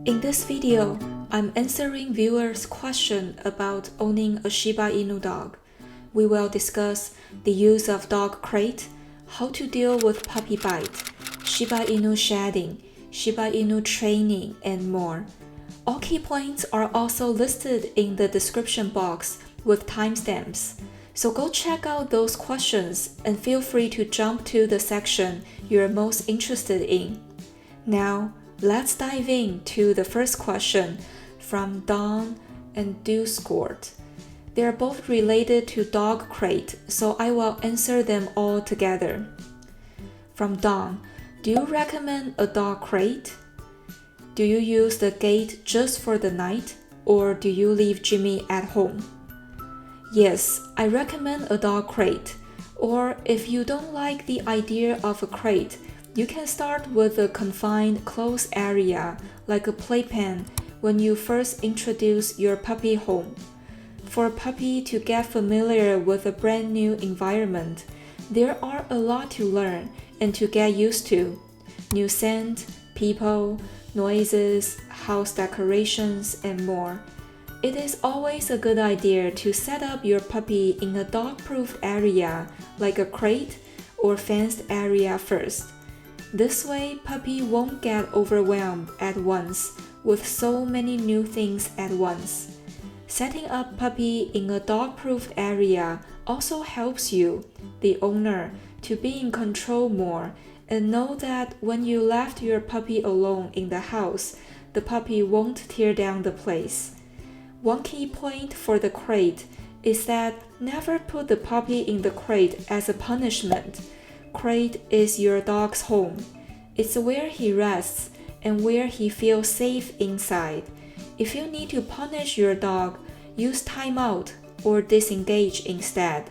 In this video, I'm answering viewers' question about owning a Shiba Inu dog. We will discuss the use of dog crate, how to deal with puppy bite, Shiba Inu shedding, Shiba Inu training, and more. All key points are also listed in the description box with timestamps. So go check out those questions and feel free to jump to the section you're most interested in. Now, let's dive into the first question from Dawn and Dewscourt. They are both related to dog crate, so I will answer them all together. From Dawn, do you recommend a dog crate? Do you use the gate just for the night, or do you leave Jimmy at home? Yes, I recommend a dog crate, or if you don't like the idea of a crate, you can start with a confined closed area like a playpen when you first introduce your puppy home. For a puppy to get familiar with a brand new environment, there are a lot to learn and to get used to. New scent, people, noises, house decorations, and more. It is always a good idea to set up your puppy in a dog-proof area like a crate or fenced area first. This way, puppy won't get overwhelmed at once with so many new things at once. Setting up puppy in a dog-proof area also helps you, the owner, to be in control more and know that when you left your puppy alone in the house, the puppy won't tear down the place. One key point for the crate is that never put the puppy in the crate as a punishment. Crate is your dog's home. It's where he rests and where he feels safe inside. If you need to punish your dog, use timeout or disengage instead.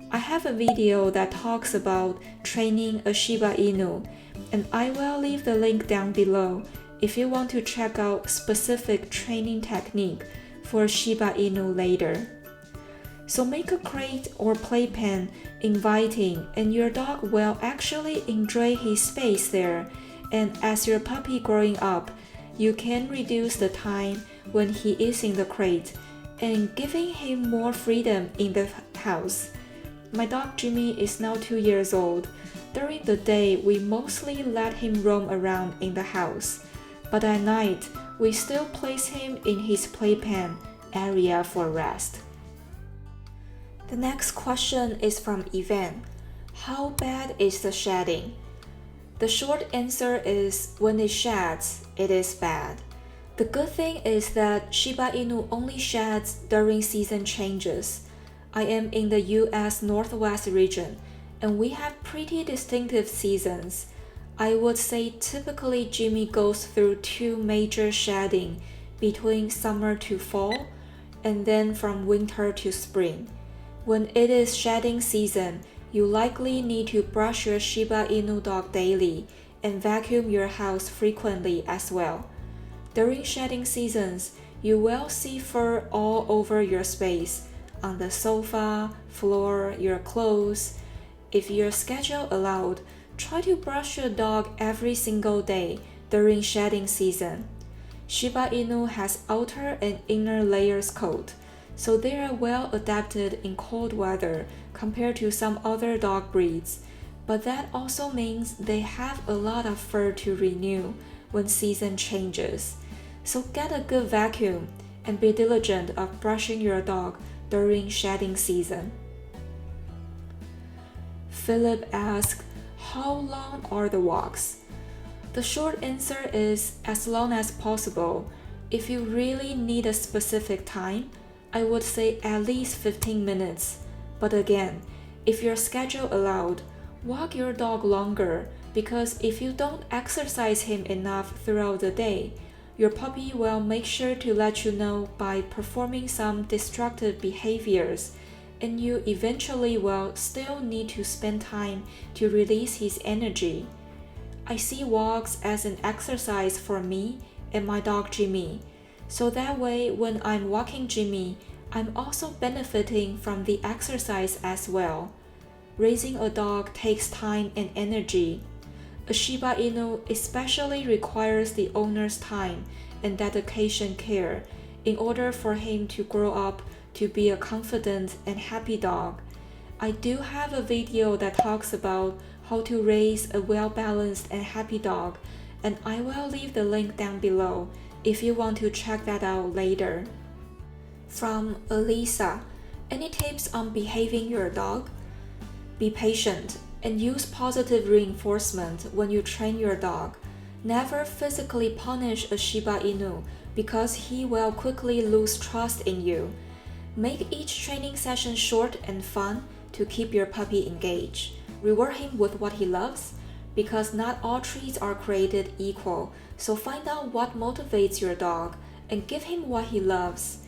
I have a video that talks about training a Shiba Inu, and I will leave the link down below if you want to check out specific training technique for Shiba Inu later. So make a crate or playpen inviting, and your dog will actually enjoy his space there. And as your puppy growing up, you can reduce the time when he is in the crate and giving him more freedom in the house. My dog Jimmy is now 2 years old. During the day, we mostly let him roam around in the house, but at night, we still place him in his playpen area for rest. The next question is from Yvonne. How bad is the shedding? The short answer is when it sheds, it is bad. The good thing is that Shiba Inu only sheds during season changes. I am in the US Northwest region, and we have pretty distinctive seasons. I would say typically Jimmy goes through 2 major shedding between summer to fall, and then from winter to spring. When it is shedding season, you likely need to brush your Shiba Inu dog daily and vacuum your house frequently as well. During shedding seasons, you will see fur all over your space, on the sofa, floor, your clothes. If your schedule allowed, try to brush your dog every single day during shedding season. Shiba Inu has outer and inner layers coat, so they are well adapted in cold weather compared to some other dog breeds, but that also means they have a lot of fur to renew when season changes. So get a good vacuum and be diligent of brushing your dog during shedding season. Philip asked, how long are the walks? The short answer is as long as possible. If you really need a specific time, I would say at least 15 minutes. But again, if your schedule allowed, walk your dog longer, because if you don't exercise him enough throughout the day, your puppy will make sure to let you know by performing some destructive behaviors, and you eventually will still need to spend time to release his energy. I see walks as an exercise for me and my dog Jimmy, so that way when I'm walking Jimmy, I'm also benefiting from the exercise as well. Raising a dog takes time and energy. A Shiba Inu especially requires the owner's time and dedication care in order for him to grow up to be a confident and happy dog. I do have a video that talks about how to raise a well-balanced and happy dog, and I will leave the link down below if you want to check that out later. From Elisa, any tips on behaving your dog? Be patient and use positive reinforcement when you train your dog. Never physically punish a Shiba Inu because he will quickly lose trust in you. Make each training session short and fun to keep your puppy engaged. Reward him with what he loves, because not all treats are created equal, so find out what motivates your dog and give him what he loves.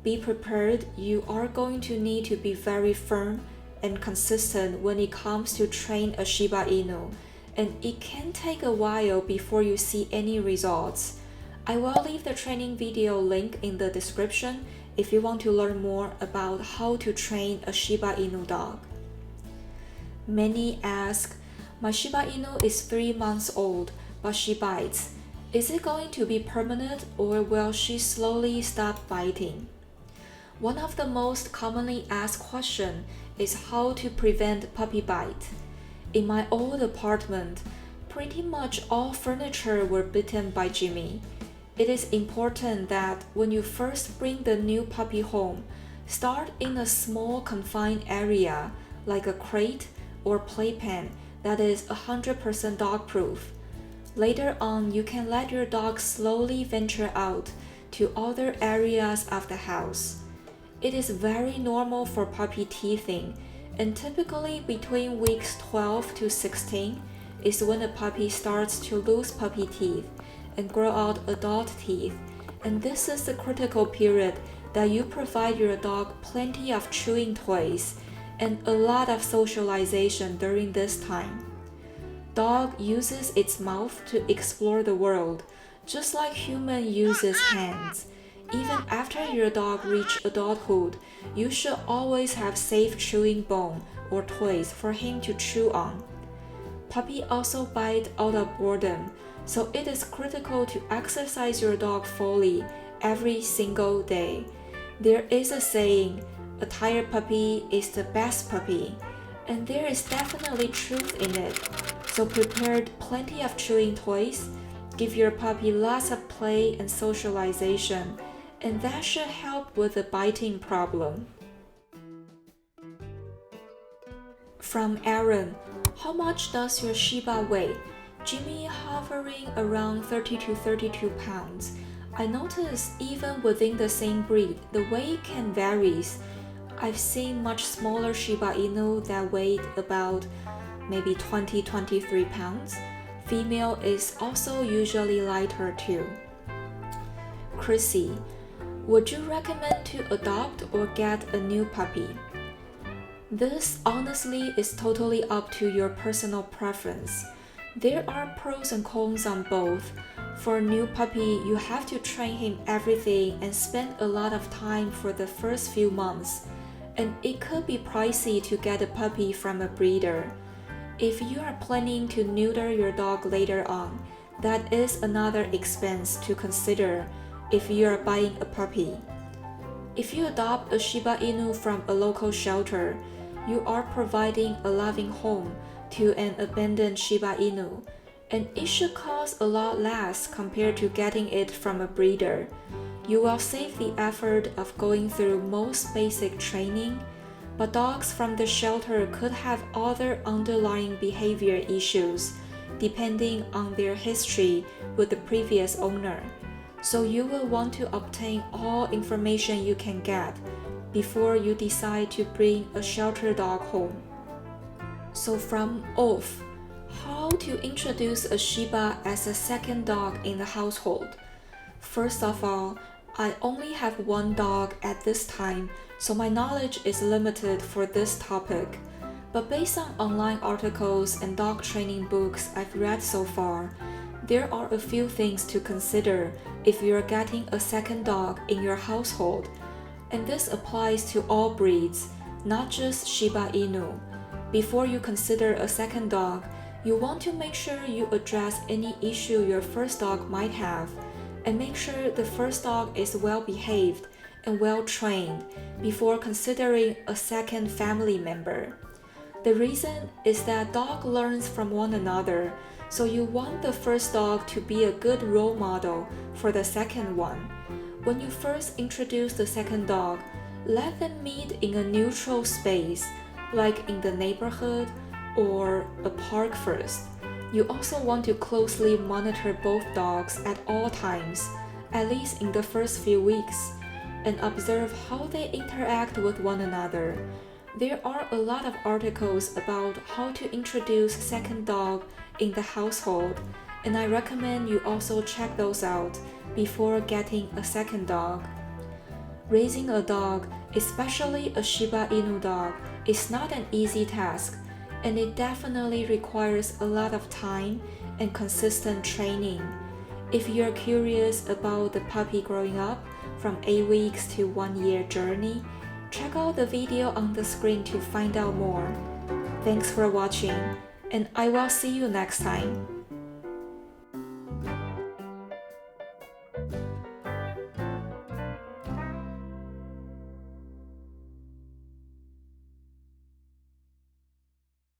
Be prepared, you are going to need to be very firm and consistent when it comes to train a Shiba Inu, and it can take a while before you see any results. I will leave the training video link in the description if you want to learn more about how to train a Shiba Inu dog. Many ask, my Shiba Inu is 3 months old, but she bites. Is it going to be permanent or will she slowly stop biting? One of the most commonly asked questions is how to prevent puppy bite. In my old apartment, pretty much all furniture were bitten by Jimmy. It is important that when you first bring the new puppy home, start in a small confined area like a crate or playpen that is 100% dog-proof. Later on, you can let your dog slowly venture out to other areas of the house. It is very normal for puppy teething, and typically between weeks 12 to 16 is when a puppy starts to lose puppy teeth and grow out adult teeth, and this is the critical period that you provide your dog plenty of chewing toys and a lot of socialization during this time. Dog uses its mouth to explore the world, just like human uses hands. Even after your dog reaches adulthood, you should always have safe chewing bone or toys for him to chew on. Puppy also bite out of boredom, so it is critical to exercise your dog fully every single day. There is a saying, a tired puppy is the best puppy, and there is definitely truth in it. So prepare plenty of chewing toys, give your puppy lots of play and socialization, and that should help with the biting problem. From Aaron, how much does your Shiba weigh? Jimmy hovering around 30 to 32 pounds. I noticed even within the same breed, the weight can vary. I've seen much smaller Shiba Inu that weighed about maybe 20-23 pounds. Female is also usually lighter too. Chrissy, would you recommend to adopt or get a new puppy? This honestly is totally up to your personal preference. There are pros and cons on both. For a new puppy, you have to train him everything and spend a lot of time for the first few months, and it could be pricey to get a puppy from a breeder. If you are planning to neuter your dog later on, that is another expense to consider if you are buying a puppy. If you adopt a Shiba Inu from a local shelter, you are providing a loving home to an abandoned Shiba Inu, and it should cost a lot less compared to getting it from a breeder. You will save the effort of going through most basic training, but dogs from the shelter could have other underlying behavior issues depending on their history with the previous owner. So you will want to obtain all information you can get before you decide to bring a shelter dog home. So from Off, how to introduce a Shiba as a second dog in the household? First of all, I only have one dog at this time, so my knowledge is limited for this topic. But based on online articles and dog training books I've read so far, there are a few things to consider if you're getting a second dog in your household. And this applies to all breeds, not just Shiba Inu. Before you consider a second dog, you want to make sure you address any issue your first dog might have, and make sure the first dog is well behaved and well trained before considering a second family member. The reason is that dog learns from one another, so you want the first dog to be a good role model for the second one. When you first introduce the second dog, let them meet in a neutral space, like in the neighborhood or a park first. You also want to closely monitor both dogs at all times, at least in the first few weeks, and observe how they interact with one another. There are a lot of articles about how to introduce second dog in the household, and I recommend you also check those out before getting a second dog. Raising a dog, especially a Shiba Inu dog, is not an easy task, and it definitely requires a lot of time and consistent training. If you're curious about the puppy growing up from 8 weeks to 1 year journey, check out the video on the screen to find out more. Thanks for watching, and I will see you next time.